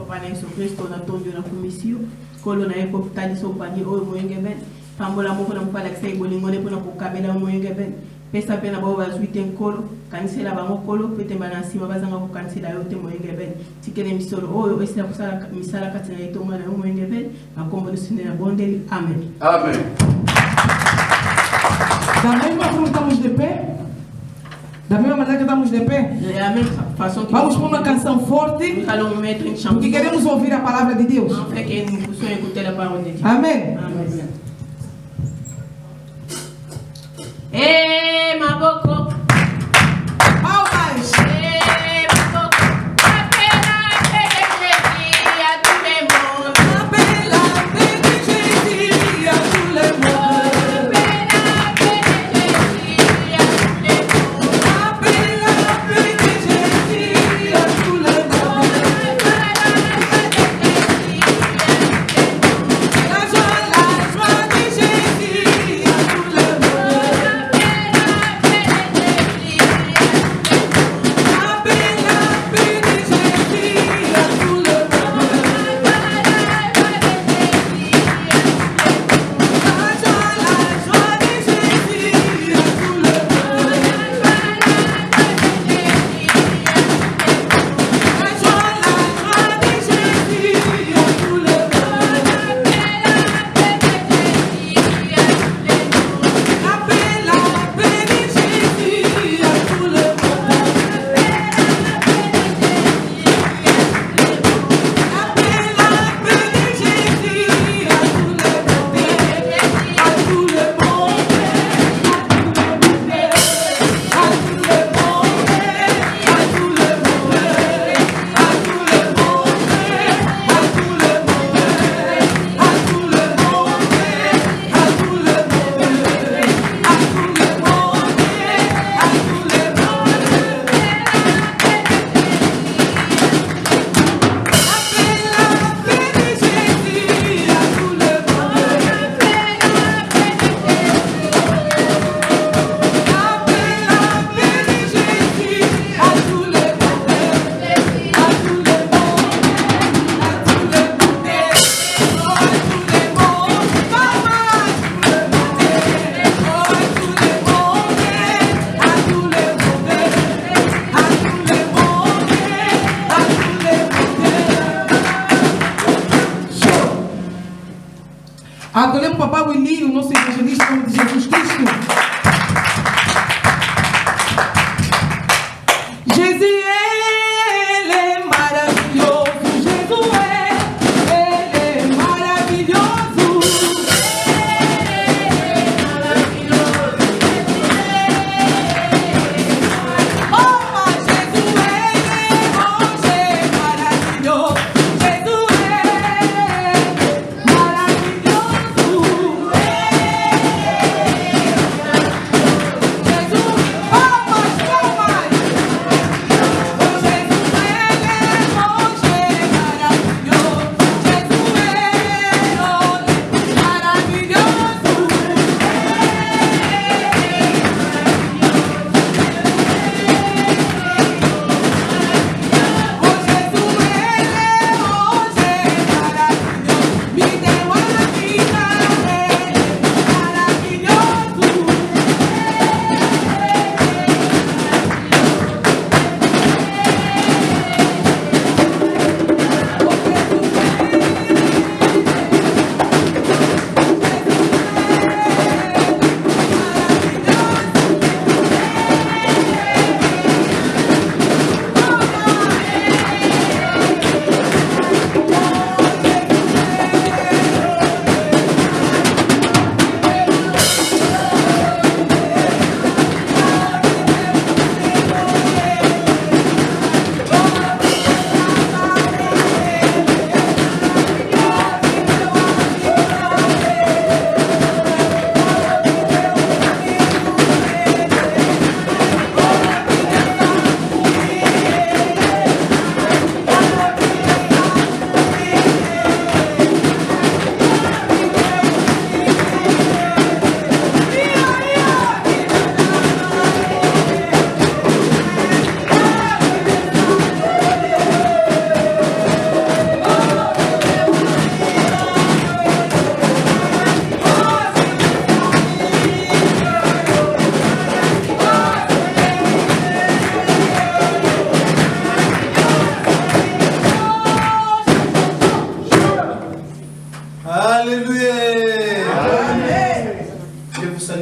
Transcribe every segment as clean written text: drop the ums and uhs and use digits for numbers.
Papa Jésus-Christ, on a entendu la commission, que l'on a écouté son panier, oh, moi, ben, Pambola, moi, on a pas l'accès, on a pour nous cabela, moi, ben, pesa pena ba bazuite nkolo, kanisela bango kolo, pete manasi, mabazanga ko kanisela yote moi, ben, tikele misolo, oh, esi la kusala, misala katina ito mwana, moi, ben, makombo de sine, bondeli, amen. Amen. Da mesma forma que estamos de pé, da mesma maneira que estamos de pé, vamos pôr uma canção forte, porque queremos ouvir a palavra de Deus. Amém. Maboko. Palmas.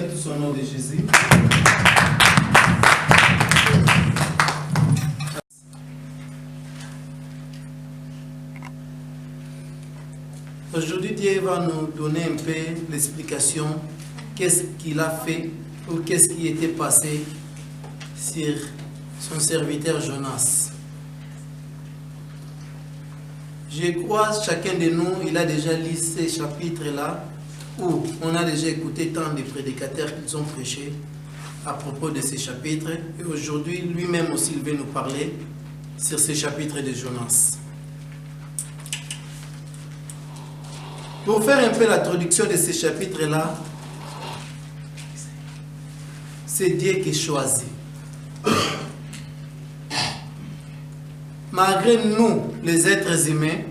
tous au nom de Jésus. Aujourd'hui, Dieu va nous donner un peu l'explication, qu'est-ce qu'il a fait ou qu'est-ce qui était passé sur son serviteur Jonas. Je crois que chacun de nous, il a déjà lu ces chapitres-là, où on a déjà écouté tant de prédicateurs qu'ils ont prêché à propos de ces chapitres. Et aujourd'hui, lui-même aussi, il veut nous parler sur ces chapitres de Jonas. Pour faire un peu l'introduction de ces chapitres-là, c'est Dieu qui choisit. Malgré nous, les êtres humains,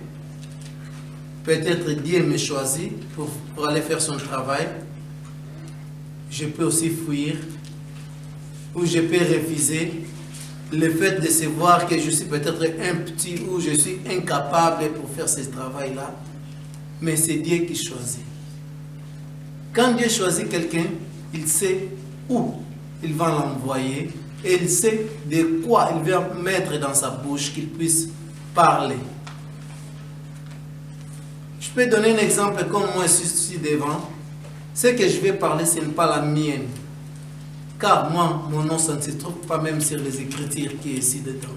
peut-être Dieu me choisit pour aller faire son travail. Je peux aussi fuir, ou je peux refuser le fait de se voir que je suis peut-être un petit ou je suis incapable pour faire ce travail-là. Mais c'est Dieu qui choisit. Quand Dieu choisit quelqu'un, il sait où il va l'envoyer et il sait de quoi il va mettre dans sa bouche qu'il puisse parler. Je peux donner un exemple comme moi je suis ici devant. Ce que je vais parler, ce n'est pas la mienne. Car moi, mon nom, ça ne se trouve pas même sur les Écritures qui est ici dedans.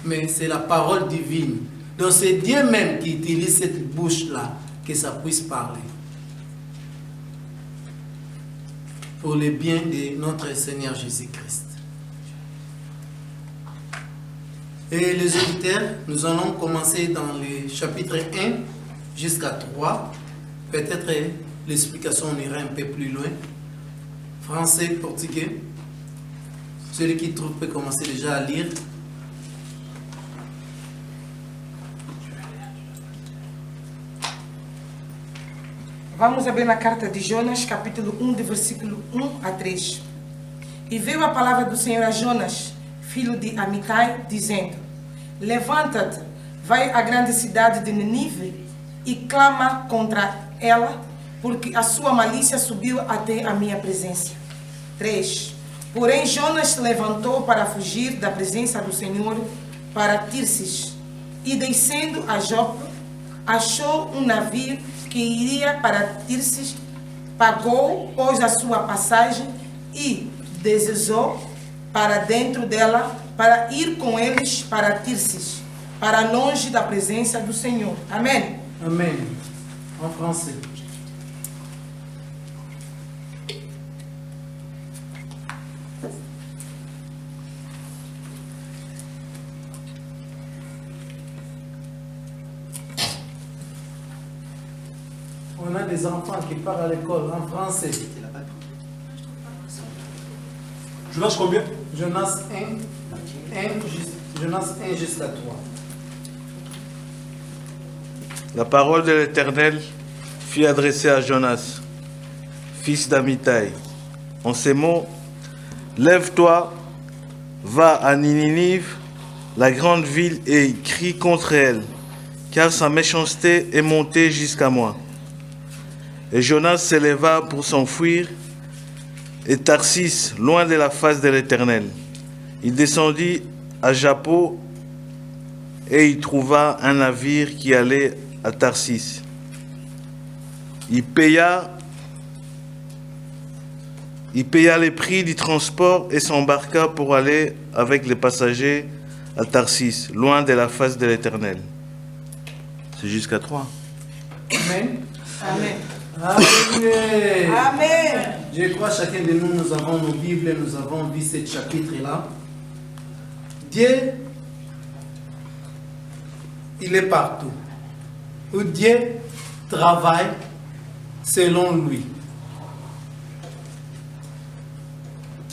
Mais c'est la parole divine. Donc c'est Dieu même qui utilise cette bouche-là, que ça puisse parler. Pour le bien de notre Seigneur Jésus-Christ. Et les auditeurs, nous allons commencer dans le chapitre 1 jusqu'à 3. Peut-être l'explication on ira un peu plus loin. Français, portugais. Celui qui trouve peut commencer déjà à lire. Vamos abrir na carta de Jonas, capítulo 1, de versículo 1 a 3. E veio a palavra do Senhor a Jonas, filho de Amitai, dizendo: Levanta-te, vai à grande cidade de Nínive e clama contra ela, porque a sua malícia subiu até a minha presença. 3. Porém Jonas se levantou para fugir da presença do Senhor para Tirsis, e descendo a Jope, achou um navio que iria para Tirsis, pagou, pois, a sua passagem e desejou para dentro dela para ir com eles para Tirsis, para longe da presença do Senhor. Amém? Amen. En français. On a des enfants qui partent à l'école en français. Jonas combien? Jonas 1 jusqu'à 3. La parole de l'Éternel fut adressée à Jonas, fils d'Amitai. En ces mots, lève-toi, va à Ninive, la grande ville, et crie contre elle, car sa méchanceté est montée jusqu'à moi. Et Jonas s'éleva pour s'enfuir, et Tarsis, loin de la face de l'Éternel. Il descendit à Jappo, et il trouva un navire qui allait à Tarsis. Il paya les prix du transport et s'embarqua pour aller avec les passagers à Tarsis, loin de la face de l'Éternel. C'est jusqu'à 3. Amen. Amen. Amen. Amen. Je crois que chacun de nous, nous avons nos Bibles, nous avons vu ce chapitre-là. Dieu, il est partout. Où Dieu travaille selon lui.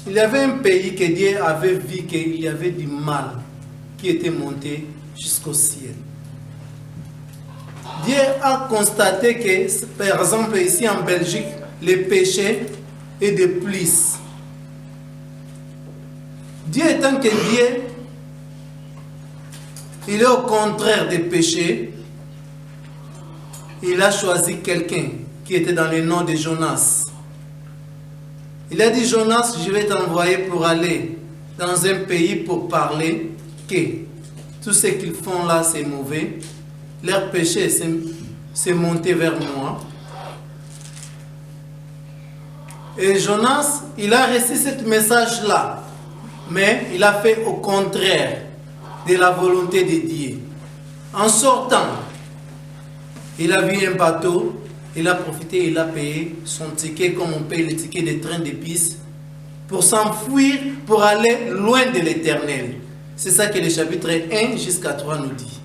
Il y avait un pays que Dieu avait vu qu'il y avait du mal qui était monté jusqu'au ciel. Dieu a constaté que, par exemple, ici en Belgique, le péché est de plus. Dieu étant que Dieu, il est au contraire des péchés. Il a choisi quelqu'un qui était dans le nom de Jonas. Il a dit, Jonas, je vais t'envoyer pour aller dans un pays pour parler que tout ce qu'ils font là, c'est mauvais. Leur péché, c'est monter vers moi. Et Jonas, il a reçu ce message-là. Mais il a fait au contraire de la volonté de Dieu. En sortant, il a vu un bateau. Il a profité, il a payé son ticket comme on paye le ticket de train de piste pour s'enfuir, pour aller loin de l'Éternel. C'est ça que le chapitre 1 jusqu'à 3 nous dit.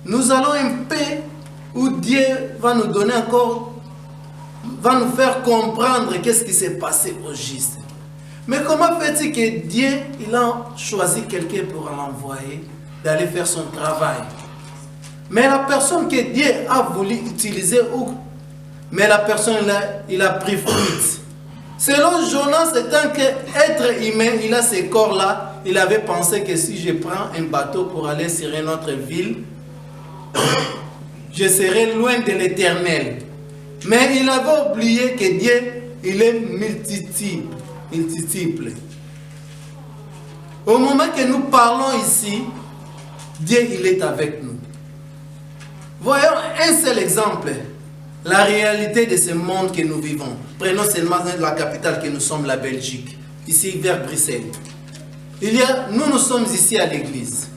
Nous allons un peu où Dieu va nous donner encore, va nous faire comprendre qu'est-ce qui s'est passé au juste. Mais comment fait-il que Dieu, il a choisi quelqu'un pour l'envoyer, d'aller faire son travail? Mais la personne que Dieu a voulu utiliser, mais la personne, il a pris fuite. Selon Jonas, étant qu'être humain, il a ce corps-là, il avait pensé que si je prends un bateau pour aller sur une autre ville, je serai loin de l'Éternel. Mais il avait oublié que Dieu, il est multiple. Au moment que nous parlons ici, Dieu, il est avec nous. Voyons un seul exemple, la réalité de ce monde que nous vivons. Prenons seulement la capitale que nous sommes, la Belgique, ici vers Bruxelles. Nous sommes ici à l'église,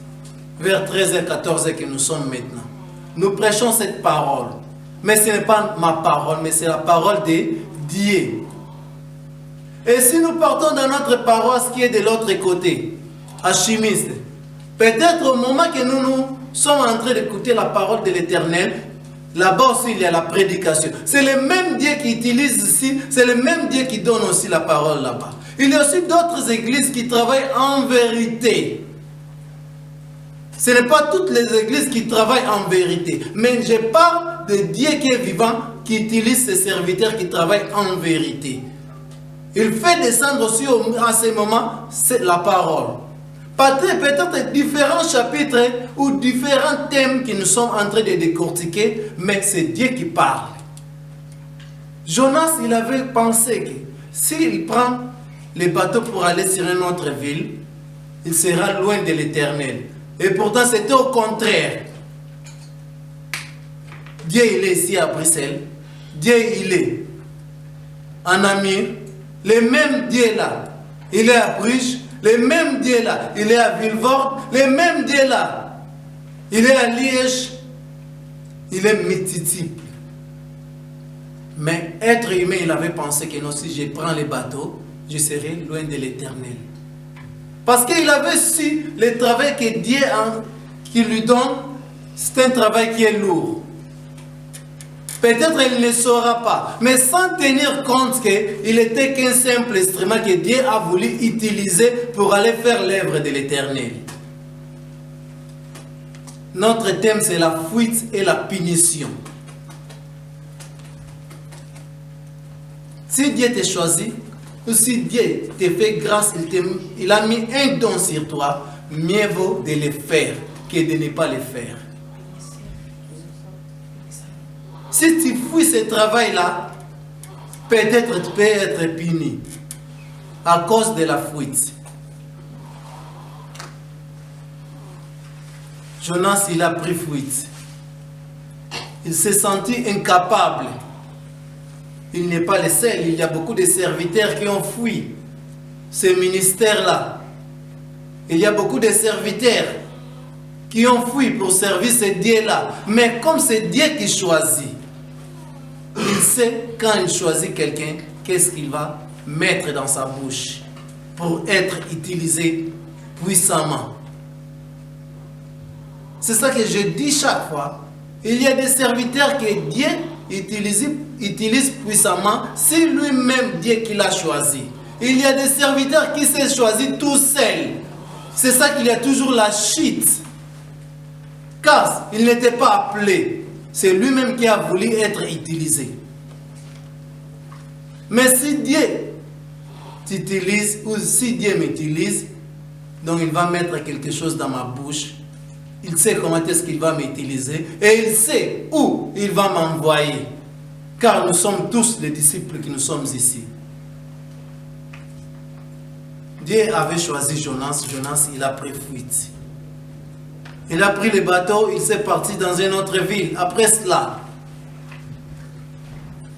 vers 13h, 14h que nous sommes maintenant. Nous prêchons cette parole, mais ce n'est pas ma parole, mais c'est la parole de Dieu. Et si nous partons dans notre paroisse qui est de l'autre côté, à Chimiste, peut-être au moment que nous sommes en train d'écouter la parole de l'Éternel, là-bas aussi il y a la prédication. C'est le même Dieu qui utilise ici, c'est le même Dieu qui donne aussi la parole là-bas. Il y a aussi d'autres églises qui travaillent en vérité. Ce n'est pas toutes les églises qui travaillent en vérité, mais je parle de Dieu qui est vivant, qui utilise ses serviteurs qui travaillent en vérité. Il fait descendre aussi à ce moment la parole. Peut-être différents chapitres ou différents thèmes que nous sommes en train de décortiquer, mais c'est Dieu qui parle. Jonas, il avait pensé que s'il prend les bateaux pour aller sur une autre ville, il sera loin de l'Éternel. Et pourtant, c'était au contraire. Dieu, il est ici à Bruxelles. Dieu, il est en Amir. Le même Dieu là, il est à Bruges. Le même Dieu là, il est à Vilvoorde. Le même Dieu là, il est à Liège. Il est multiple. Mais être humain, il avait pensé que non, si je prends les bateaux, je serai loin de l'Éternel. Parce qu'il avait su le travail que Dieu qui lui donne, c'est un travail qui est lourd. Peut-être il ne saura pas, mais sans tenir compte qu'il était qu'un simple instrument que Dieu a voulu utiliser pour aller faire l'œuvre de l'Éternel. Notre thème, c'est la fuite et la punition. Si Dieu t'a choisi, ou si Dieu te fait grâce, il a mis un don sur toi, mieux vaut de le faire que de ne pas le faire. Si tu fuis ce travail-là, peut-être tu peux être puni à cause de la fuite. Jonas, il a pris fuite. Il s'est senti incapable. Il n'est pas le seul. Il y a beaucoup de serviteurs qui ont fui ce ministère-là. Il y a beaucoup de serviteurs qui ont fui pour servir ce Dieu-là. Mais comme c'est Dieu qui choisit, il sait quand il choisit quelqu'un, qu'est-ce qu'il va mettre dans sa bouche pour être utilisé puissamment. C'est ça que je dis chaque fois. Il y a des serviteurs que Dieu utilise puissamment, c'est lui-même Dieu qui l'a choisi. Il y a des serviteurs qui s'est choisi tout seul. C'est ça qu'il y a toujours la chute. Car il n'était pas appelé. C'est lui-même qui a voulu être utilisé. Mais si Dieu t'utilise, ou si Dieu m'utilise, donc il va mettre quelque chose dans ma bouche. Il sait comment est-ce qu'il va m'utiliser et il sait où il va m'envoyer. Car nous sommes tous les disciples qui nous sommes ici. Dieu avait choisi Jonas. Jonas, il a pris fuite. Il a pris le bateau, il s'est parti dans une autre ville. Après cela,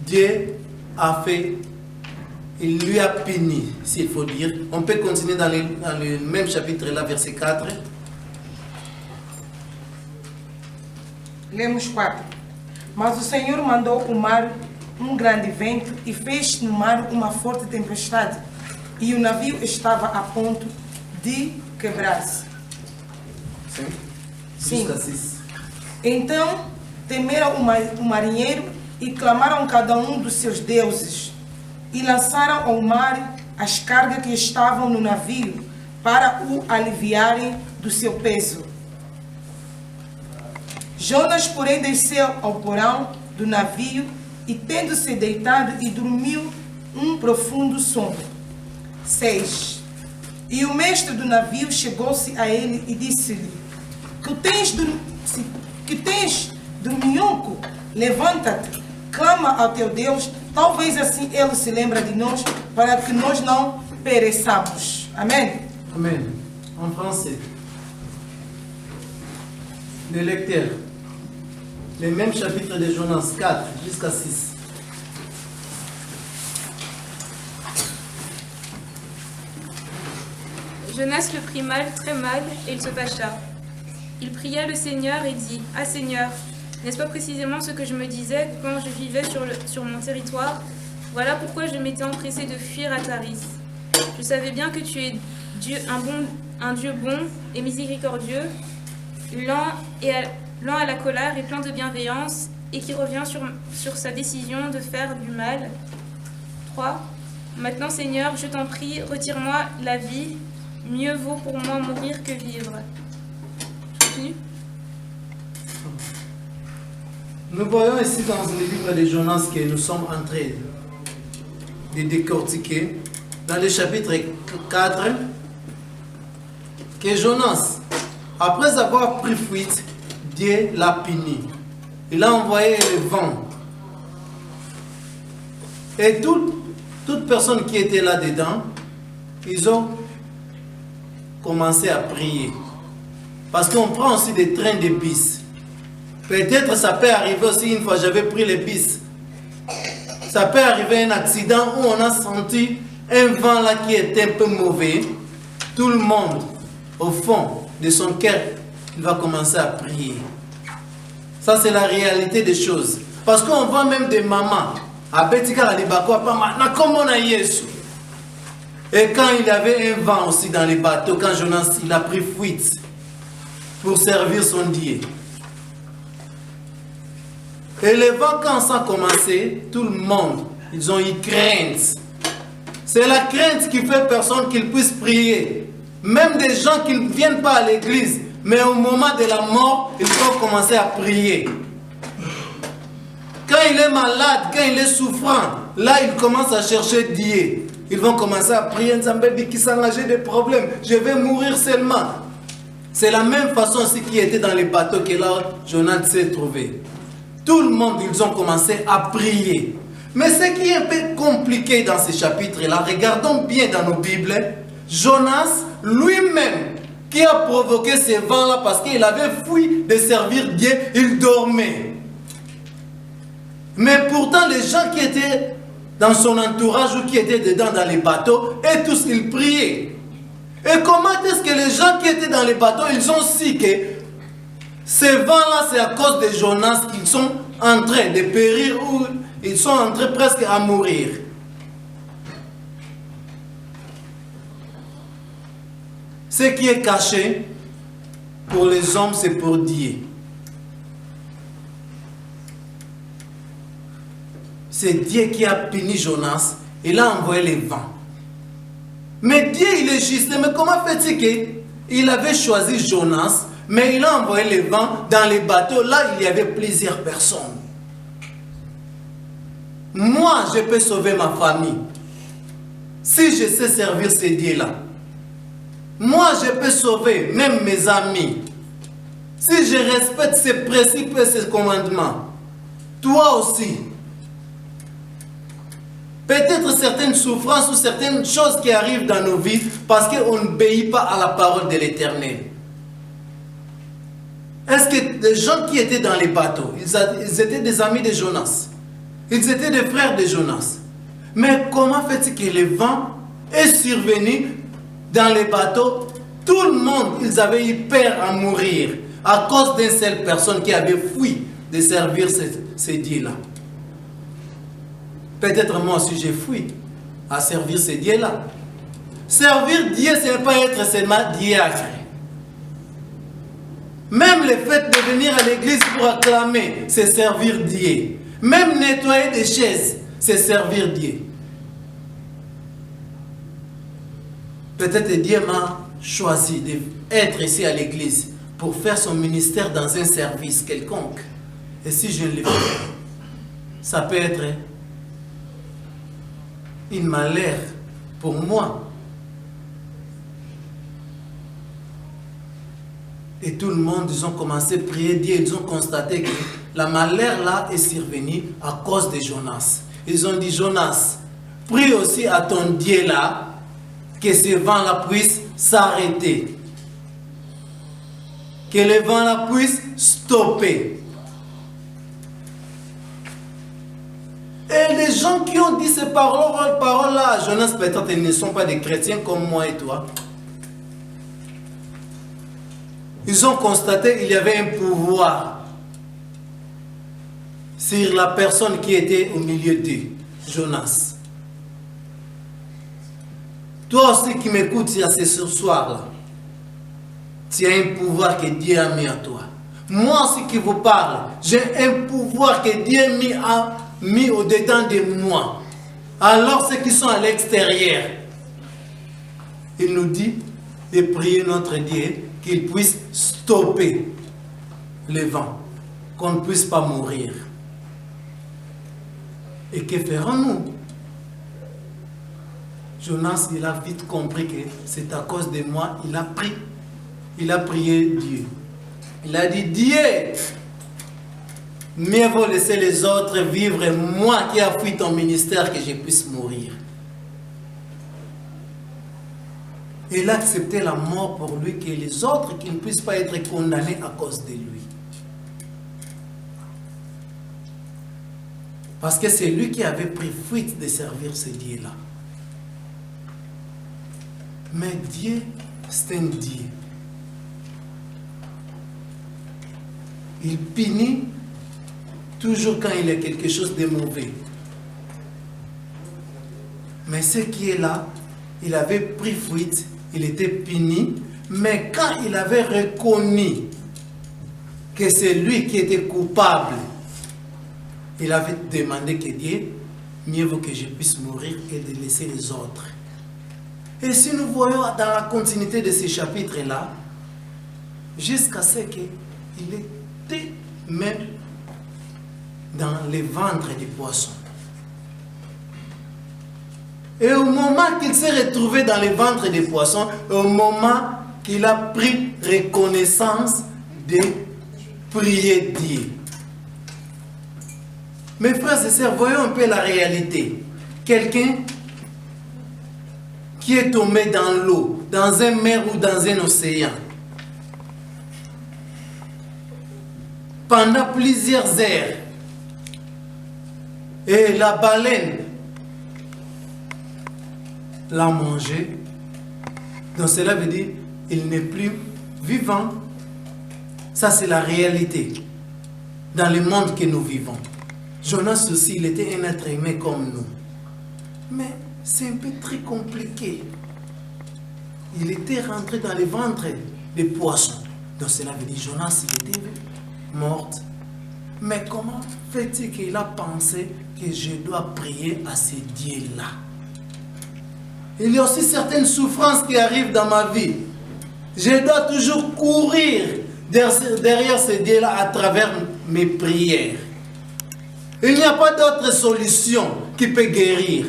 Dieu a fait, il lui a puni, s'il faut dire. On peut continuer dans le même chapitre là, verset 4. Lemos 4. Mas o Senhor mandou o mar grande vento e fez no mar uma forte tempestade, e o navio estava a ponto de quebrar-se. Sim. Sim. Jusqu'à 6. Então temeram o marinheiro e clamaram cada um dos seus deuses, e lançaram ao mar as cargas que estavam no navio para o aliviarem do seu peso. Jonas, porém, desceu ao porão do navio e, tendo-se deitado, e dormiu um profundo sono. 6. E o mestre do navio chegou-se a ele e disse-lhe: que tens dorminhoco? Levanta-te, clama ao teu Deus, talvez assim ele se lembre de nós, para que nós não pereçamos. Amém? Amen. En français. Le lecteur. Le même chapitre de Jonas 4 jusqu'à 6. Jonas le prit mal, très mal, et il se fâcha. Il pria le Seigneur et dit: Ah Seigneur, n'est-ce pas précisément ce que je me disais quand je vivais sur mon territoire? Voilà pourquoi je m'étais empressé de fuir à Taris. Je savais bien que tu es Dieu, un Dieu bon et miséricordieux, lent à la colère et plein de bienveillance, et qui revient sur sa décision de faire du mal. 3. Maintenant Seigneur, je t'en prie, retire-moi la vie. Mieux vaut pour moi mourir que vivre. Continue. Nous voyons ici dans le livre de Jonas que nous sommes en train de décortiquer, dans le chapitre 4, que Jonas, après avoir pris fuite, Dieu l'a puni. Il a envoyé le vent. Et toute personne qui était là-dedans, ils ont commencé à prier. Parce qu'on prend aussi des trains de bis. Peut-être ça peut arriver aussi une fois, j'avais pris les bis. Ça peut arriver un accident où on a senti un vent là qui est un peu mauvais. Tout le monde, au fond de son cœur, il va commencer à prier. Ça, c'est la réalité des choses. Parce qu'on voit même des mamans. Et quand il y avait un vent aussi dans les bateaux, quand Jonas il a pris fuite pour servir son Dieu. Et le vent, quand ça a commencé, tout le monde, ils ont eu crainte. C'est la crainte qui fait personne qu'ils puissent prier. Même des gens qui ne viennent pas à l'église, mais au moment de la mort, ils vont commencer à prier. Quand il est malade, quand il est souffrant, là, il commence à chercher Dieu. Ils vont commencer à prier, qui s'engager des problèmes, je vais mourir seulement. C'est la même façon aussi qui était dans les bateaux que là, Jonas s'est trouvé. Tout le monde, ils ont commencé à prier. Mais ce qui est un peu compliqué dans ces chapitres-là, regardons bien dans nos Bibles, Jonas lui-même, qui a provoqué ces vents-là parce qu'il avait fui de servir Dieu, il dormait. Mais pourtant, les gens qui étaient dans son entourage ou qui étaient dedans dans les bateaux, et tous ils priaient. Et comment est-ce que les gens qui étaient dans les bateaux, ils ont su que ces vents-là, c'est à cause de Jonas qu'ils sont en train de périr ou ils sont en train presque à mourir. Ce qui est caché, pour les hommes, c'est pour Dieu. C'est Dieu qui a puni Jonas. Il a envoyé les vents. Mais Dieu, il est juste. Mais comment fait-il qu'il avait choisi Jonas, mais il a envoyé les vents dans les bateaux. Là, il y avait plusieurs personnes. Moi, je peux sauver ma famille. Si je sais servir ces dieux-là. Moi, je peux sauver même mes amis. Si je respecte ces principes et ces commandements. Toi aussi. peut-être certaines souffrances ou certaines choses qui arrivent dans nos vies parce qu'on n'obéit pas à la parole de l'Éternel. Est-ce que les gens qui étaient dans les bateaux, ils étaient des amis de Jonas? Ils étaient des frères de Jonas. Mais comment fait-il que le vent est survenu dans les bateaux? Tout le monde, ils avaient eu peur à mourir à cause d'une seule personne qui avait fui de servir ces dieux-là. Peut-être moi aussi j'ai fui à servir ces dieux-là. Servir Dieu, ce n'est pas être seulement diacre. Même le fait de venir à l'église pour acclamer, c'est servir Dieu. Même nettoyer des chaises, c'est servir Dieu. Peut-être Dieu m'a choisi d'être ici à l'église pour faire son ministère dans un service quelconque. Et si je le fais, ça peut être une malheur pour moi. Et tout le monde, ils ont commencé à prier Dieu. Ils ont constaté que la malheur là est survenue à cause de Jonas. Ils ont dit, Jonas, prie aussi à ton Dieu là, que ce vent là puisse s'arrêter. Que le vent là puisse stopper. Et les gens qui ont dit ces paroles là, Jonas, peut-être ils ne sont pas des chrétiens comme moi et toi. Ils ont constaté qu'il y avait un pouvoir sur la personne qui était au milieu d'eux, Jonas. Toi aussi qui m'écoutes ce soir-là, tu as un pouvoir que Dieu a mis à toi. Moi aussi qui vous parle, j'ai un pouvoir que Dieu a mis au-dedans de moi. Alors ceux qui sont à l'extérieur, il nous dit de prier notre Dieu qu'il puisse stopper le vent, qu'on ne puisse pas mourir. Et que ferons-nous? Jonas, il a vite compris que c'est à cause de moi, il a prié Dieu. Il a dit, Dieu, mieux vaut laisser les autres vivre, moi qui a fui ton ministère, que je puisse mourir. Il a accepté la mort pour lui, que les autres qui ne puissent pas être condamnés à cause de lui. Parce que c'est lui qui avait pris fuite de servir ce Dieu-là. Mais Dieu, c'est un Dieu. Il punit toujours quand il y a quelque chose de mauvais. Mais ce qui est là, il avait pris fuite, il était puni, mais quand il avait reconnu que c'est lui qui était coupable, il avait demandé que Dieu, mieux vaut que je puisse mourir que de laisser les autres. Et si nous voyons dans la continuité de ces chapitres-là, jusqu'à ce qu'il était même dans les ventres des poissons. Et au moment qu'il s'est retrouvé dans les ventres des poissons, au moment qu'il a pris reconnaissance de prier Dieu. Mes frères et sœurs, voyons un peu la réalité. Quelqu'un qui est tombé dans l'eau, dans un mer ou dans un océan, pendant plusieurs heures, et la baleine l'a mangé, donc cela veut dire qu'il n'est plus vivant. Ça, c'est la réalité dans le monde que nous vivons. Jonas aussi, il était un être humain comme nous. Mais c'est un peu très compliqué. Il était rentré dans le ventre des poissons. Donc cela veut dire Jonas, il était mort. Mais comment fait-il qu'il a pensé que je dois prier à ce Dieu-là? Il y a aussi certaines souffrances qui arrivent dans ma vie. Je dois toujours courir derrière ce Dieu-là à travers mes prières. Il n'y a pas d'autre solution qui peut guérir.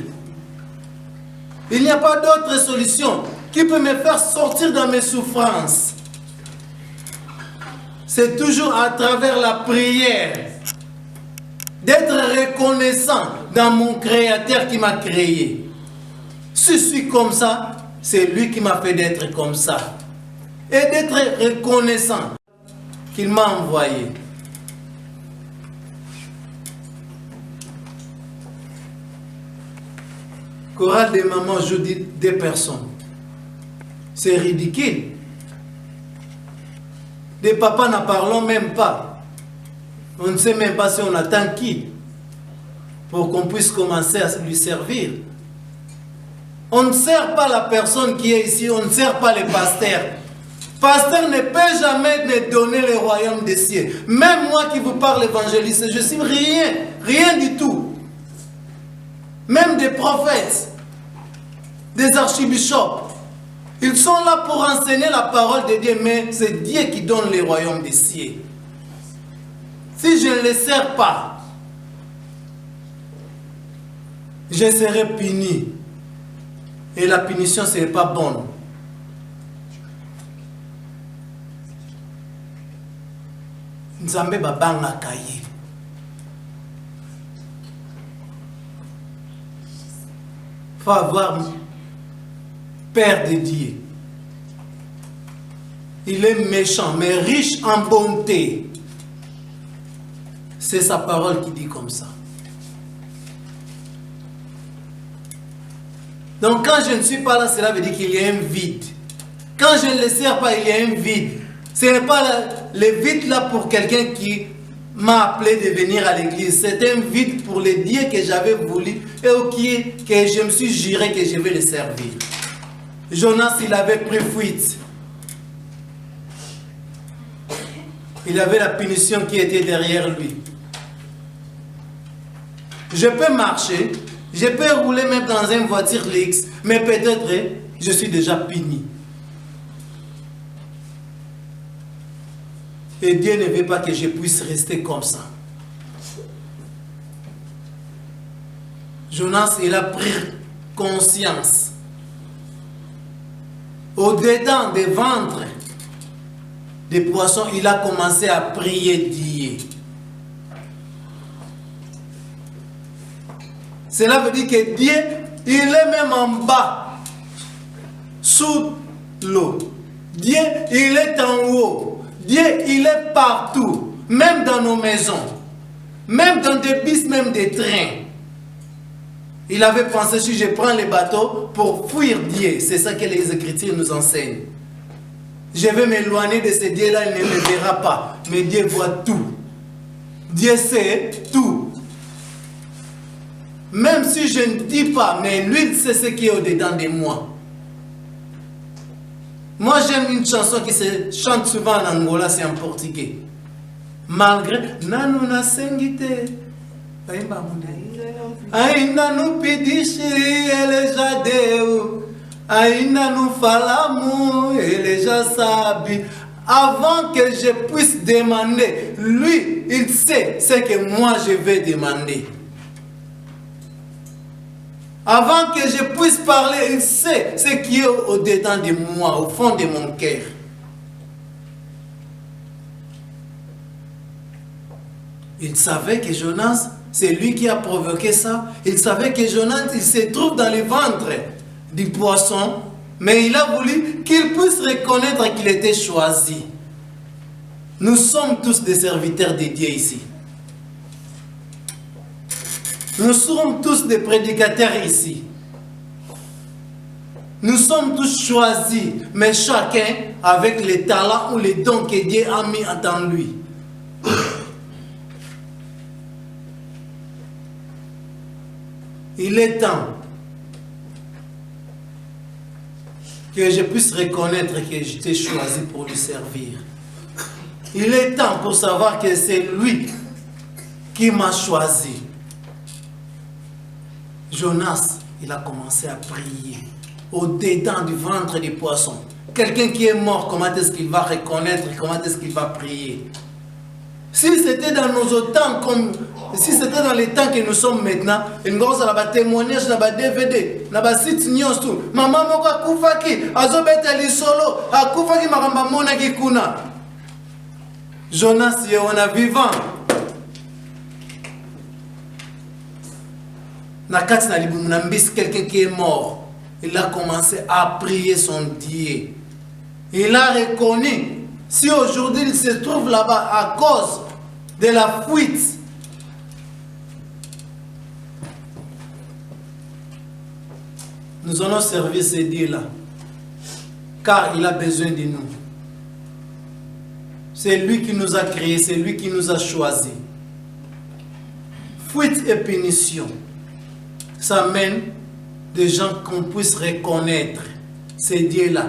Il n'y a pas d'autre solution qui peut me faire sortir de mes souffrances. C'est toujours à travers la prière. D'être reconnaissant dans mon Créateur qui m'a créé. Si je suis comme ça, c'est lui qui m'a fait d'être comme ça. Et d'être reconnaissant qu'il m'a envoyé. Chorale des mamans, je dis des personnes. C'est ridicule. Des papas n'en parlons même pas. On ne sait même pas si on attend qui pour qu'on puisse commencer à lui servir. On ne sert pas la personne qui est ici, on ne sert pas les pasteurs. Pasteur ne peut jamais me donner le royaume des cieux. Même moi qui vous parle évangéliste, je suis rien, rien du tout. Même des prophètes, des archibishops, ils sont là pour enseigner la parole de Dieu, mais c'est Dieu qui donne le royaume des cieux. Si je ne les sers pas, je serai puni. Et la punition ne serait pas bonne. Nzambe babanga kaye. Il faut avoir peur de Dieu. Il est méchant, mais riche en bonté. C'est sa parole qui dit comme ça. Donc quand je ne suis pas là, cela veut dire qu'il y a un vide. Quand je ne le sers pas, il y a un vide. Ce n'est pas le vide là pour quelqu'un qui m'a appelé de venir à l'église. C'est un vide pour le Dieu que j'avais voulu et que je me suis juré que je vais le servir. Jonas, il avait pris fuite. Il avait la punition qui était derrière lui. Je peux marcher, je peux rouler même dans une voiture luxe, mais peut-être je suis déjà puni. Et Dieu ne veut pas que je puisse rester comme ça. Jonas, il a pris conscience. Au-dedans des ventres des poissons, il a commencé à prier Dieu. Cela veut dire que Dieu, il est même en bas, sous l'eau. Dieu, il est en haut. Dieu, il est partout, même dans nos maisons, même dans des bus, même des trains. Il avait pensé, si je prends les bateaux pour fuir Dieu, c'est ça que les Écritures nous enseignent. Je vais m'éloigner de ce Dieu-là, il ne me verra pas. Mais Dieu voit tout. Dieu sait tout. Même si je ne dis pas, mais lui, il sait ce qui est au-dedans de moi. Moi, j'aime une chanson qui se chante souvent en Angola, c'est en portugais. Malgré Nanu na sengite, ainda não pediste, ele já deu. Ainda não falamos, ele já sabe. Avant que je puisse demander, lui, il sait ce que moi je vais demander. Avant que je puisse parler, il sait ce qui est au-dedans de moi, au fond de mon cœur. Il savait que Jonas, c'est lui qui a provoqué ça. Il savait que Jonas, il se trouve dans le ventre du poisson, mais il a voulu qu'il puisse reconnaître qu'il était choisi. Nous sommes tous des serviteurs de Dieu ici. Nous sommes tous des prédicateurs ici. Nous sommes tous choisis, mais chacun avec les talents ou les dons que Dieu a mis en lui. Il est temps que je puisse reconnaître que j'étais choisi pour lui servir. Il est temps pour savoir que c'est lui qui m'a choisi. Jonas, il a commencé à prier au-dedans du ventre des poissons. Quelqu'un qui est mort, comment est-ce qu'il va reconnaître, comment est-ce qu'il va prier? Si c'était dans nos temps, comme si c'était dans les temps que nous sommes maintenant, une grosse témoignage, na DVD, na site news tout. Maman moko akufaki, azobeta lisolo, akufaki maramba mona kikuna. Jonas yona vivant. quelqu'un qui est mort. Il a commencé à prier son Dieu. Il a reconnu, si aujourd'hui il se trouve là-bas à cause de la fuite, nous allons servir ce Dieu-là, car il a besoin de nous. C'est lui qui nous a créés, c'est lui qui nous a choisis. Fuite et punition, ça mène des gens qu'on puisse reconnaître ce Dieu-là,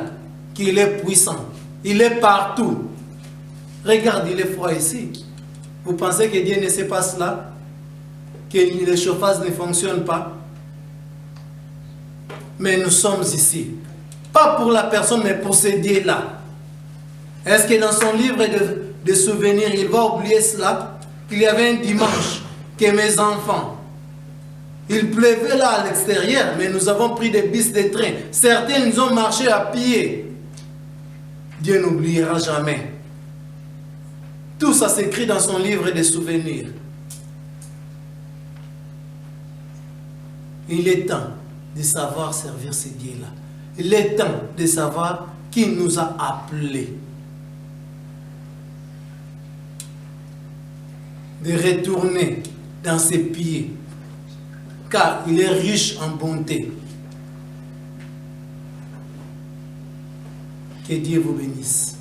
qu'il est puissant, il est partout. Regardez les fois ici. Vous pensez que Dieu ne sait pas cela? Que le chauffage ne fonctionne pas? Mais nous sommes ici. Pas pour la personne, mais pour ce Dieu-là. Est-ce que dans son livre de souvenirs, il va oublier cela? Qu'il y avait un dimanche que mes enfants, il pleuvait là à l'extérieur, mais nous avons pris des bus de train. Certains nous ont marché à pied. Dieu n'oubliera jamais. Tout ça s'écrit dans son livre de souvenirs. Il est temps de savoir servir ce Dieu-là. Il est temps de savoir qui nous a appelés. De retourner dans ses pieds, car il est riche en bonté. Que Dieu vous bénisse.